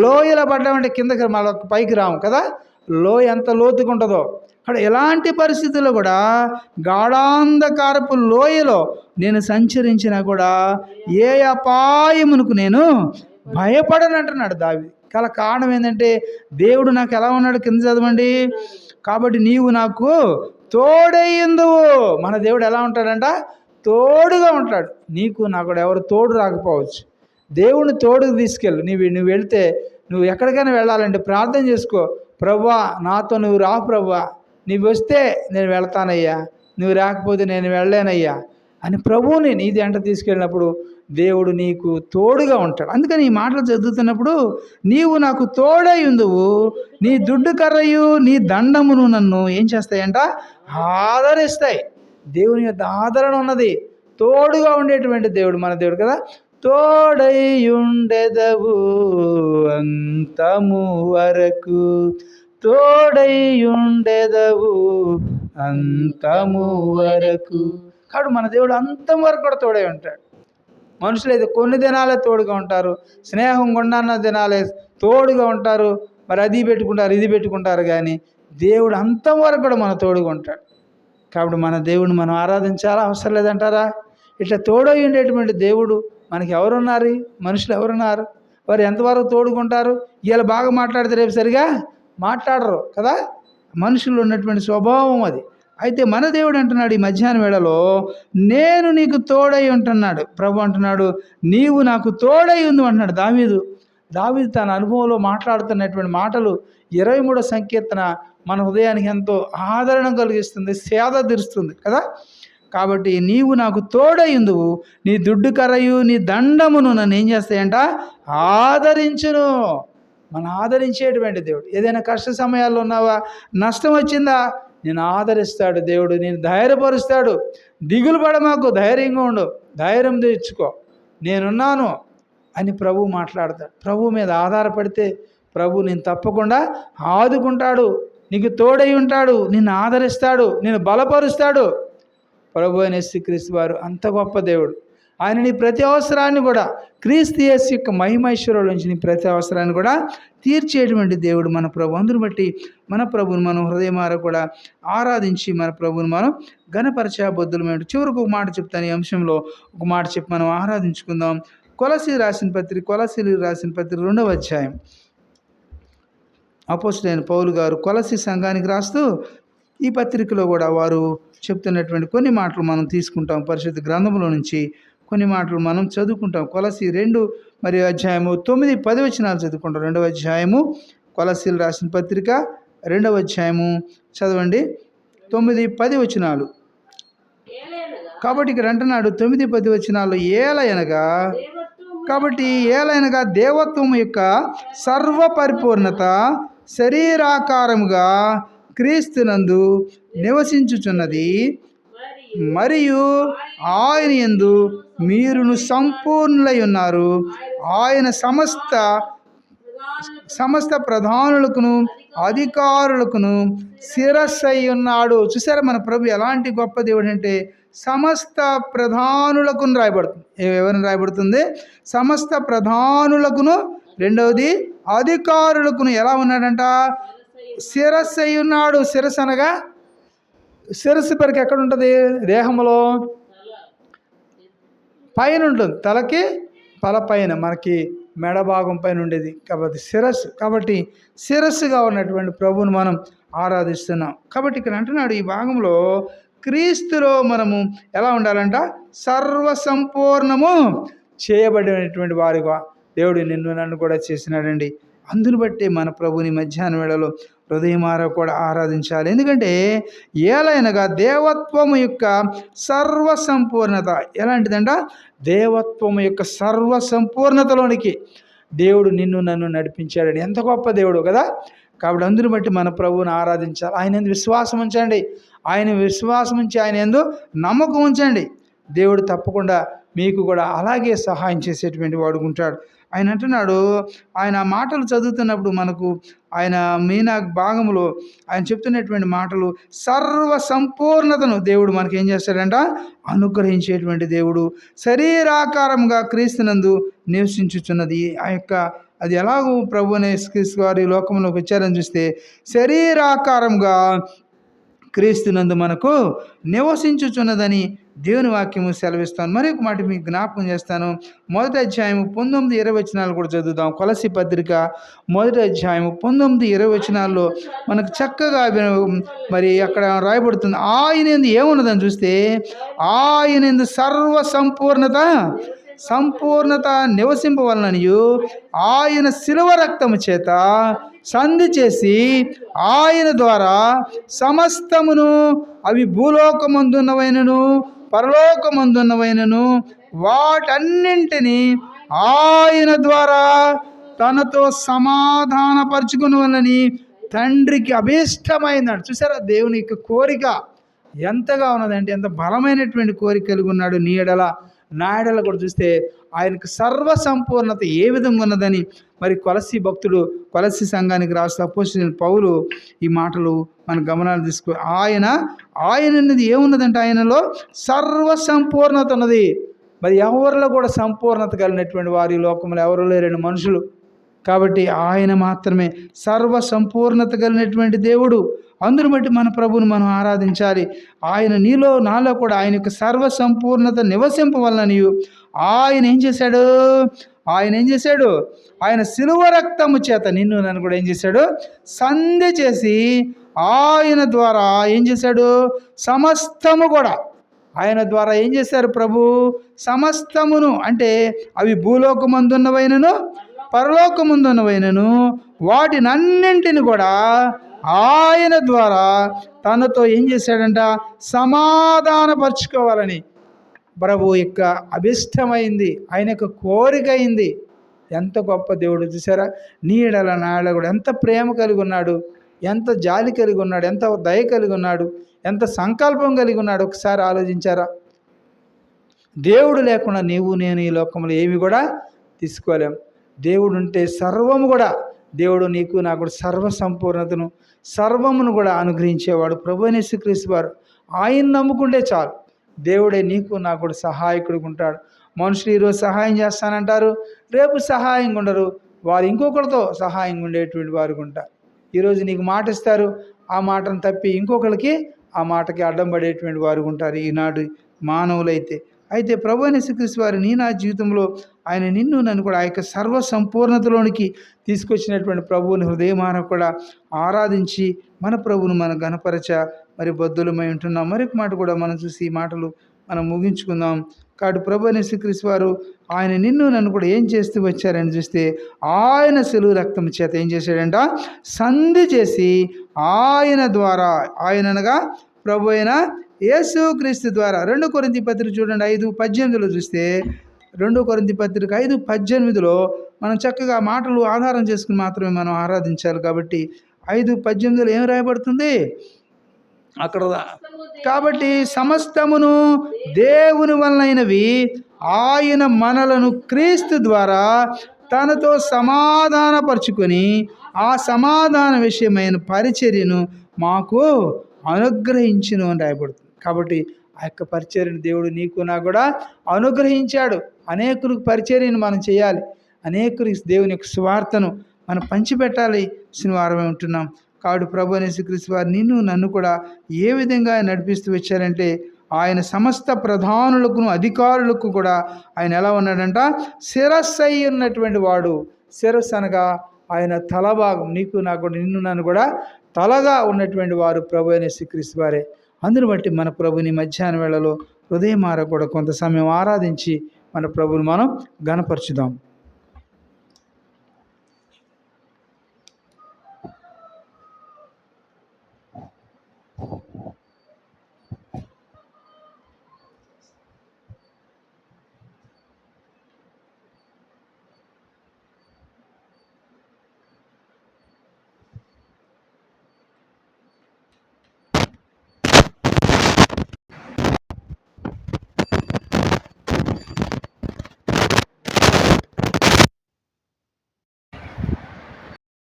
లోయలో పడ్డామంటే కిందకి మళ్ళీ పైకి రాము కదా. లోయ ఎంత లోతుగా ఉంటుందో. అక్కడ ఎలాంటి పరిస్థితుల్లో కూడా గాఢాంధకారపు లోయలో నేను సంచరించినా కూడా ఏ అపాయమునకు నేను భయపడను అంటున్నాడు దావీదు. కారణం ఏంటంటే దేవుడు నాకు ఎలా ఉన్నాడు, కింద చదవండి. కాబట్టి నీవు నాకు తోడయ్యుందువు. మన దేవుడు ఎలా ఉంటాడంట? తోడుగా ఉంటాడు. నీకు నాకు ఎవరు తోడు రాకపోవచ్చు, దేవుడిని తోడుకు తీసుకెళ్ళు. నువ్వు వెళితే, నువ్వు ఎక్కడికైనా వెళ్ళాలంటే ప్రార్థన చేసుకో, ప్రభువా నాతో నువ్వు రా ప్రభువా, నువ్వు వస్తే నేను వెళ్తానయ్యా, నువ్వు రాకపోతే నేను వెళ్ళలేనయ్యా అని ప్రభువుని నీది అంట తీసుకెళ్ళినప్పుడు దేవుడు నీకు తోడుగా ఉంటాడు. అందుకని ఈ మాటలు చదువుతున్నప్పుడు, నీవు నాకు తోడై ఉందువు, నీ దుడ్డు కర్రయు నీ దండమును నన్ను ఏం చేస్తాయంట? ఆదరిస్తాయి. దేవుని యొక్క ఆదరణ ఉన్నది, తోడుగా ఉండేటువంటి దేవుడు మన దేవుడు కదా. తోడై ఉండెదవు అంతము వరకు, తోడై ఉండెదవు అంతము వరకు. కాబట్టి మన దేవుడు అంతం వరకు కూడా తోడై ఉంటాడు. మనుషులు అయితే కొన్ని దినాలే తోడుగా ఉంటారు, స్నేహం కొండన్న దినాలే తోడుగా ఉంటారు, మరి అది పెట్టుకుంటారు ఇది పెట్టుకుంటారు, కానీ దేవుడు అంతం వరకు కూడా మన తోడుగా ఉంటాడు. కాబట్టి మన దేవుడిని మనం ఆరాధించాలా అవసరం లేదంటారా? ఇట్లా తోడై ఉండేటువంటి దేవుడు మనకి ఎవరున్నారు? మనుషులు ఎవరున్నారు? వారు ఎంతవరకు తోడుకుంటారు? ఇలా బాగా మాట్లాడితే రేపు సరిగా మాట్లాడరు కదా. మనుషులు ఉన్నటువంటి స్వభావం అది. అయితే మన దేవుడు అంటున్నాడు ఈ మధ్యాహ్నం వేళలో, నేను నీకు తోడై ఉంటున్నాడు. ప్రభు అంటున్నాడు, నీవు నాకు తోడై ఉంది అంటున్నాడు దావీదు తన అనుభవంలో మాట్లాడుతున్నటువంటి మాటలు. 23వ సంకీర్తన మన హృదయానికి ఎంతో ఆదరణ కలిగిస్తుంది, సేద తీరుస్తుంది కదా. కాబట్టి నీవు నాకు తోడై ఉందువు, నీ దుడ్డు కర్రయు నీ దండమును నన్ను ఏం చేస్తాయంట? ఆదరించును. మనం ఆదరించేటువంటి దేవుడు. ఏదైనా కష్ట సమయాల్లో ఉన్నావా, నష్టం వచ్చిందా, నేను ఆదరిస్తాడు దేవుడు, నేను ధైర్యపరుస్తాడు. దిగులు పడ మాకు, ధైర్యంగా ఉండు, ధైర్యం తెచ్చుకో, నేనున్నాను అని ప్రభు మాట్లాడతాడు. ప్రభు మీద ఆధారపడితే ప్రభు నేను తప్పకుండా ఆదుకుంటాడు, నీకు తోడై ఉంటాడు, నిన్ను ఆదరిస్తాడు, నిన్ను బలపరుస్తాడు. ప్రభు అయిన యేసుక్రీస్తు వారు అంత గొప్ప దేవుడు. ఆయన నీ ప్రతి అవసరాన్ని కూడా, క్రీస్తు యేసు యొక్క మహిమైశ్వర్యాల నుంచి నీ ప్రతి అవసరాన్ని కూడా తీర్చేటువంటి దేవుడు మన ప్రభు. అందును బట్టి మన ప్రభుని మనం హృదయమార కూడా ఆరాధించి మన ప్రభుని మనం ఘనపరచబద్దులమైన. చివరికి ఒక మాట చెప్తాను, ఈ అంశంలో ఒక మాట చెప్పి మనం ఆరాధించుకుందాం. కొలసీలు రాసిన పత్రిక 2వ అధ్యాయం. అపోస్తలుడైన పౌలు గారు కొలసీ సంఘానికి రాస్తూ ఈ పత్రికలో కూడా వారు చెప్తున్నటువంటి కొన్ని మాటలు మనం తీసుకుంటాం. పరిశుద్ధ గ్రంథంలో నుంచి కొన్ని మాటలు మనం చదువుకుంటాం. కొలసీ 2 మరియు అధ్యాయము 9, 10 వచనాలు చదువుకుంటాం. 2వ అధ్యాయము కొలసీలు రాసిన పత్రిక 2వ అధ్యాయము చదవండి 9, 10 వచనాలు. కాబట్టి ఇక్కడ అంటున్నాడు 9, 10 వచనాలు, ఏలయనగా దేవత్వం యొక్క సర్వ పరిపూర్ణత శరీరాకారముగా క్రీస్తునందు నివసించుచున్నది, మరియు ఆయన యందు మీరును సంపూర్ణులై ఉన్నారు. ఆయన సమస్త ప్రధానులకును అధికారులకును శిరస్సై ఉన్నాడు. చూసారా మన ప్రభు ఎలాంటి గొప్ప దేవుడు అంటే, సమస్త ప్రధానులకును రాయబడుతుంది. ఎవరిని రాయబడుతుంది? సమస్త ప్రధానులకును. రెండవది అధికారులకును ఎలా ఉన్నాడంట? శిరస్సు అయి ఉన్నాడు. శిరస్సు అనగా, శిరస్సు పెరికి ఎక్కడ ఉంటుంది? దేహంలో పైన ఉంటుంది, తలకి తల పైన, మనకి మెడ భాగం పైన ఉండేది కాబట్టి శిరస్సు. కాబట్టి శిరస్సుగా ఉన్నటువంటి ప్రభువును మనం ఆరాధిస్తున్నాం. కాబట్టి ఇక్కడ అంటున్నాడు ఈ భాగంలో, క్రీస్తులో మనము ఎలా ఉండాలంట? సర్వసంపూర్ణము చేయబడినటువంటి వారిగా దేవుడు నన్ను కూడా చేసినాడండి. అందుని బట్టి మన ప్రభుని మధ్యాహ్నం వేళలో హృదయమార కూడా ఆరాధించాలి. ఎందుకంటే ఏలైనగా దేవత్వము యొక్క సర్వసంపూర్ణత ఎలాంటిదంట? దేవత్వము యొక్క సర్వసంపూర్ణతలోనికి దేవుడు నిన్ను నన్ను నడిపించాడు. ఎంత గొప్ప దేవుడు కదా! కాబట్టి అందుని బట్టి మన ప్రభువుని ఆరాధించాలి. ఆయన యందు విశ్వాసం ఉంచండి. ఆయన విశ్వాసం ఉంచి ఆయన యందు నమ్మకం ఉంచండి. దేవుడు తప్పకుండా మీకు కూడా అలాగే సహాయం చేసేటువంటి వాడు ఉంటాడు. ఆయన అంటున్నాడు, ఆయన మాటలు చదువుతున్నప్పుడు మనకు ఆయన మీనా భాగములో ఆయన చెప్తున్నటువంటి మాటలు సర్వ సంపూర్ణతను దేవుడు మనకి ఏం చేస్తాడంట? అనుగ్రహించేటువంటి దేవుడు. శరీరాకారంగా క్రీస్తునందు నివసించుచున్నది. ఆ యొక్క అది ఎలాగో ప్రభు అనే క్రీస్తు వారి లోకంలోకి వచ్చారని చూస్తే శరీరాకారంగా క్రీస్తునందు మనకు నివసించుచున్నదని దేవుని వాక్యము సెలవిస్తాను. మరి ఒక మాట మీకు జ్ఞాపకం చేస్తాను. 1వ అధ్యాయము 19-20 వచనాలు కూడా చదువుదాం. కొలస్సీ పత్రిక 1వ అధ్యాయము 19-20 వచనాల్లో మనకు చక్కగా మరి అక్కడ రాయబడుతుంది. ఆయనందు ఏమున్నదని చూస్తే ఆయనందు సర్వ సంపూర్ణత నివసింపవలననియు ఆయన శిలువ రక్తము చేత సంధి చేసి ఆయన ద్వారా సమస్తమును, అవి భూలోకమందున్నవైనను పరలోకమందున్నవైనను వాటన్నింటినీ ఆయన ద్వారా తనతో సమాధానపరుచుకునవలనని తండ్రికి అభీష్టమైందంట. చూసారా దేవుని యొక్క కోరిక ఎంతగా ఉన్నదంటే, ఎంత బలమైనటువంటి కోరిక కలిగి ఉన్నాడు. నీ ఎడల నా ఎడల కూడా చూస్తే ఆయనకు సర్వ సంపూర్ణత ఏ విధంగా ఉన్నదని మరి కొలస్సీ భక్తుడు కొలస్సీ సంఘానికి రాస్తూ అపోస్తలుడైన పౌలు ఈ మాటలు మన గమనాలు తీసుకో. ఆయన అన్నది ఏమున్నదంటే ఆయనలో సర్వ సంపూర్ణత ఉన్నది. మరి ఎవరిలో కూడా సంపూర్ణత కలిగినటువంటి వారి లోకంలో ఎవరు లేరని మనుషులు. కాబట్టి ఆయన మాత్రమే సర్వ సంపూర్ణత కలిగినటువంటి దేవుడు. అందును బట్టి మన ప్రభువుని మనం ఆరాధించాలి. ఆయన నీలో నాలో కూడా ఆయన యొక్క సర్వ సంపూర్ణత నివసింపవలనని ఆయన ఏం చేశాడు? ఆయన శిలువ రక్తము చేత నిన్ను నన్ను కూడా ఏం చేశాడు? సంధి చేసి ఆయన ద్వారా ఏం చేశాడు? సమస్తము కూడా ఆయన ద్వారా ఏం చేశారు ప్రభు? సమస్తమును, అంటే అవి భూలోకమందున్నవైనను పరలోకమందున్నవైనను వాటినన్నింటిని కూడా ఆయన ద్వారా తనతో ఏం చేశాడంట? సమాధానపరుచుకోవాలని ప్రభు యొక్క అభిష్టమైంది, ఆయన యొక్క కోరిక అయింది. ఎంత గొప్ప దేవుడు చూసారా! నీ ఎడల నా ఎడల కూడా ఎంత ప్రేమ కలిగి ఉన్నాడు, ఎంత జాలి కలిగి ఉన్నాడు, ఎంత దయ కలిగి ఉన్నాడు, ఎంత సంకల్పం కలిగి ఉన్నాడు. ఒకసారి ఆలోచించారా? దేవుడు లేకుండా నీవు నేను ఈ లోకంలో ఏమి కూడా తీసుకోలేం. దేవుడు ఉంటే సర్వము కూడా, దేవుడు నీకు నాకు కూడా సర్వ సంపూర్ణతను సర్వమును కూడా అనుగ్రహించేవాడు ప్రభు అయిన యేసుక్రీస్తు వారు. ఆయన నమ్ముకుంటే చాలు, దేవుడే నీకు నాకు కూడా సహాయకుడిగా ఉంటాడు. మనుషులు ఈరోజు సహాయం చేస్తానంటారు, రేపు సహాయంగా ఉండరు. వారు ఇంకొకరితో సహాయంగా ఉండేటువంటి వారు ఉంటారు. ఈరోజు నీకు మాట ఇస్తారు, ఆ మాటను తప్పి ఇంకొకరికి ఆ మాటకి అడ్డం పడేటువంటి వారు ఉంటారు ఈనాడు మానవులైతే. అయితే ప్రభు అయిన యేసుక్రీస్తు వారు నీ నా జీవితంలో ఆయన నిన్ను నన్ను కూడా ఆ యొక్క సర్వ సంపూర్ణతలోనికి తీసుకొచ్చినటువంటి ప్రభువుని హృదయమాన కూడా ఆరాధించి మన ప్రభువును మనం గణపరచ మరి బద్దులమై ఉంటున్నాం. మరొక మాట కూడా మనం చూసి ఈ మాటలు మనం ముగించుకుందాం. కాబట్టి ప్రభు అయిన యేసుక్రీస్తు వారు ఆయన నిన్ను నన్ను కూడా ఏం చేస్తూ వచ్చారని చూస్తే ఆయన శిలువ రక్తం చేత ఏం చేశాడంట? సంధి చేసి ఆయన ద్వారా, ఆయన అనగా ప్రభు అయిన యేసుక్రీస్తు ద్వారా. 2 కొరింథీ పత్రిక చూడండి 5:18 చూస్తే 2 కొరింథీ పత్రిక 5:18 మనం చక్కగా మాటలు ఆధారం చేసుకుని మాత్రమే మనం ఆరాధించాలి. కాబట్టి 5:18 ఏం రాయబడుతుంది అక్కడ? కాబట్టి సమస్తమును దేవుని వలనైనవి, ఆయన మనలను క్రీస్తు ద్వారా తనతో సమాధానపరుచుకొని ఆ సమాధాన విషయమైన పరిచర్యను మాకు అనుగ్రహించును అని రాయబడుతుంది. కాబట్టి ఆ యొక్క పరిచర్యను దేవుడు నీకు నాకు కూడా అనుగ్రహించాడు. అనేకులకు పరిచర్యను మనం చేయాలి, అనేకులకు దేవుని యొక్క స్వార్థను మనం పంచిపెట్టాలి. శనివారమే ఉంటున్నాం. కాబట్టి ప్రభు అయిన యేసుక్రీస్తు వారు నిన్ను నన్ను కూడా ఏ విధంగా నడిపిస్తూ వచ్చారంటే, ఆయన సమస్త ప్రధానులకు అధికారులకు కూడా ఆయన ఎలా ఉన్నాడంట? శిరస్సు అయి ఉన్నటువంటి వాడు. శిరస్సు అనగా ఆయన తలభాగం. నీకు నాకు నిన్ను నన్ను కూడా తలగా ఉన్నటువంటి వారు ప్రభు అయిన యేసుక్రీస్తు వారే. అందును బట్టి మన ప్రభుని మధ్యాహ్న వేళలో హృదయమార కూడా కొంత సమయం ఆరాధించి మన ప్రభుని మనం ఘనపరచుదాం.